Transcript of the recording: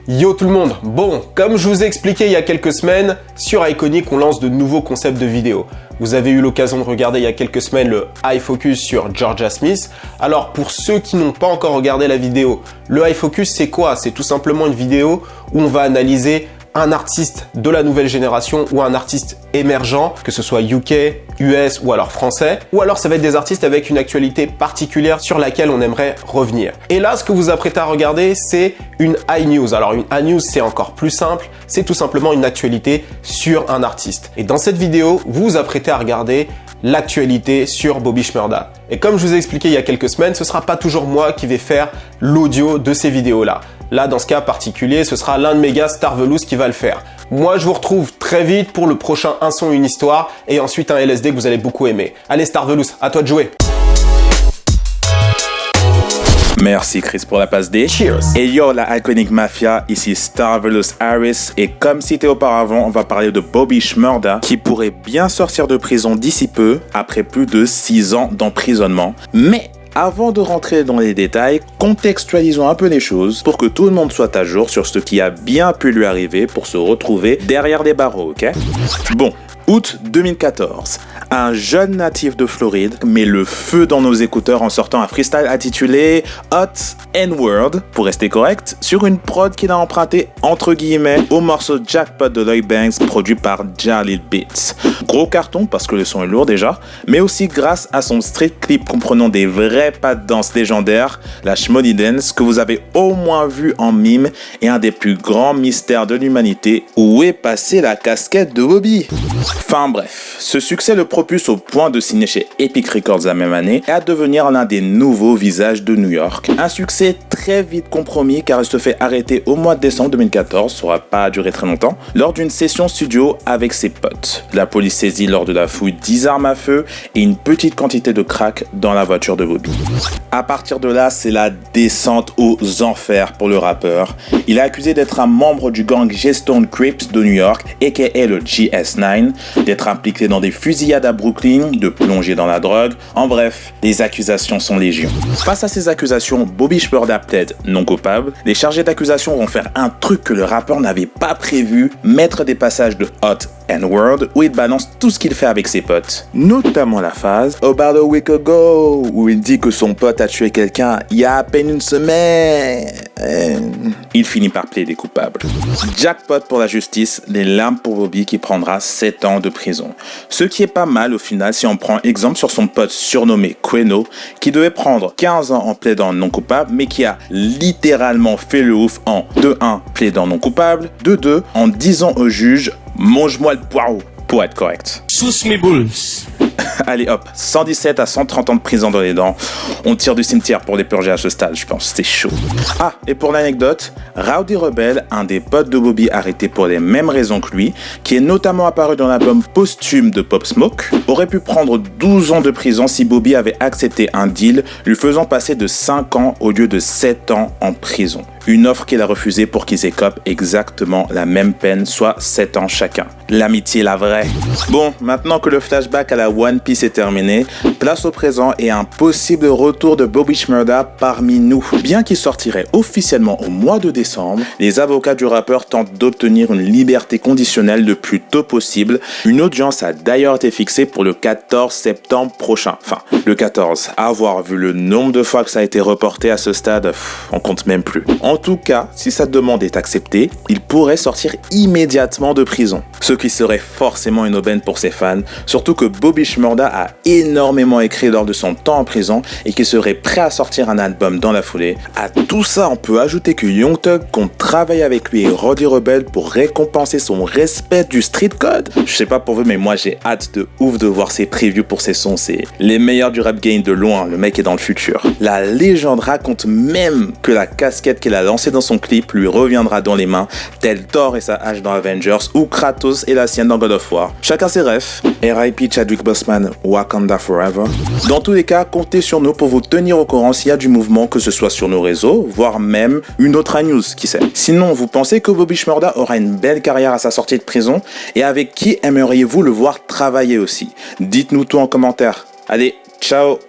Yo tout le monde. Bon, comme je vous ai expliqué il y a quelques semaines, sur Iconic on lance de nouveaux concepts de vidéos. Vous avez eu l'occasion de regarder il y a quelques semaines le High Focus sur Georgia Smith. Alors pour ceux qui n'ont pas encore regardé la vidéo, le High Focus c'est quoi? C'est tout simplement une vidéo où on va analyser un artiste de la nouvelle génération ou un artiste émergent, que ce soit UK, US ou alors français, ou alors ça va être des artistes avec une actualité particulière sur laquelle on aimerait revenir. Et là, ce que vous apprêtez à regarder, c'est une high news. Alors une high news, c'est encore plus simple, c'est tout simplement une actualité sur un artiste. Et dans cette vidéo, vous vous apprêtez à regarder l'actualité sur Bobby Shmurda. Et comme je vous ai expliqué il y a quelques semaines, ce sera pas toujours moi qui vais faire l'audio de ces vidéos-là. Là, dans ce cas particulier, ce sera l'un de mes gars, Starvelous, qui va le faire. Moi, je vous retrouve très vite pour le prochain Un son, une histoire et ensuite un LSD que vous allez beaucoup aimer. Allez, Starvelous, à toi de jouer. Merci Chris pour la passe D. Cheers. Et yo la Iconic Mafia, ici Starvelous Harris. Et comme cité auparavant, on va parler de Bobby Shmurda qui pourrait bien sortir de prison d'ici peu après plus de 6 ans d'emprisonnement. Mais avant de rentrer dans les détails, contextualisons un peu les choses pour que tout le monde soit à jour sur ce qui a bien pu lui arriver pour se retrouver derrière les barreaux, ok? Bon. Août 2014, un jeune natif de Floride met le feu dans nos écouteurs en sortant un freestyle intitulé Hot N-Word, pour rester correct, sur une prod qu'il a emprunté entre guillemets au morceau Jackpot de Lloyd Banks produit par Jalil Beats. Gros carton parce que le son est lourd déjà, mais aussi grâce à son street clip comprenant des vrais pas de danse légendaires, la Shmoney Dance que vous avez au moins vu en mime et un des plus grands mystères de l'humanité, où est passée la casquette de Bobby. Enfin bref, ce succès le propulse au point de signer chez Epic Records la même année et à devenir l'un des nouveaux visages de New York. Un succès très vite compromis car il se fait arrêter au mois de décembre 2014, ça n'aura pas duré très longtemps, lors d'une session studio avec ses potes. La police saisit lors de la fouille 10 armes à feu et une petite quantité de crack dans la voiture de Bobby. À partir de là, c'est la descente aux enfers pour le rappeur. Il est accusé d'être un membre du gang G-Stone Crips de New York, aka le GS9, d'être impliqué dans des fusillades à Brooklyn, de plonger dans la drogue. En bref, les accusations sont légion. Face à ces accusations, Bobby Shmurda plaide non coupable. Les chargés d'accusation vont faire un truc que le rappeur n'avait pas prévu, mettre des passages de Hot N-Word où il balance tout ce qu'il fait avec ses potes. Notamment la phase About a week ago où il dit que son pote a tué quelqu'un il y a à peine une semaine. Il finit par plaider coupable. Jackpot pour la justice, les larmes pour Bobby qui prendra 7 ans de prison. Ce qui est pas mal au final si on prend exemple sur son pote surnommé Queno qui devait prendre 15 ans en plaidant non coupable mais qui a littéralement fait le ouf en 2-1 plaidant non coupable, 2-2 en disant au juge mange-moi le poireau pour être correct. Suce mes boules. Allez hop, 117 à 130 ans de prison dans les dents. On tire du cimetière pour les purger à ce stade, je pense, c'est chaud. Ah, et pour l'anecdote, Rowdy Rebel, un des potes de Bobby arrêté pour les mêmes raisons que lui, qui est notamment apparu dans l'album posthume de Pop Smoke, aurait pu prendre 12 ans de prison si Bobby avait accepté un deal lui faisant passer de 5 ans au lieu de 7 ans en prison. Une offre qu'il a refusée pour qu'ils écopent exactement la même peine, soit 7 ans chacun. L'amitié, la vraie. Bon, maintenant que le flashback à la One Piece est terminé, place au présent et un possible retour de Bobby Shmurda parmi nous. Bien qu'il sortirait officiellement au mois de décembre, les avocats du rappeur tentent d'obtenir une liberté conditionnelle le plus tôt possible. Une audience a d'ailleurs été fixée pour le 14 septembre prochain. Enfin, le 14. À avoir vu le nombre de fois que ça a été reporté à ce stade, on compte même plus. En tout cas, si sa demande est acceptée, il pourrait sortir immédiatement de prison. Ce qui serait forcément une aubaine pour ses fans, surtout que Bobby Shmurda a énormément écrit lors de son temps en prison et qu'il serait prêt à sortir un album dans la foulée. À tout ça, on peut ajouter que Young Thug compte travailler avec lui et Rowdy Rebel pour récompenser son respect du street code. Je sais pas pour vous, mais moi j'ai hâte de ouf de voir ses previews pour ses sons. C'est les meilleurs du rap game de loin, le mec est dans le futur. La légende raconte même que la casquette qu'il a lancée dans son clip lui reviendra dans les mains, tel Thor et sa hache dans Avengers ou Kratos et la sienne dans God of War. Chacun ses refs. R.I.P. Chadwick Boseman, Wakanda Forever. Dans tous les cas, comptez sur nous pour vous tenir au courant s'il y a du mouvement, que ce soit sur nos réseaux, voire même une autre news, qui sait. Sinon, vous pensez que Bobby Shmurda aura une belle carrière à sa sortie de prison et avec qui aimeriez-vous le voir travailler aussi? Dites-nous tout en commentaire. Allez, ciao!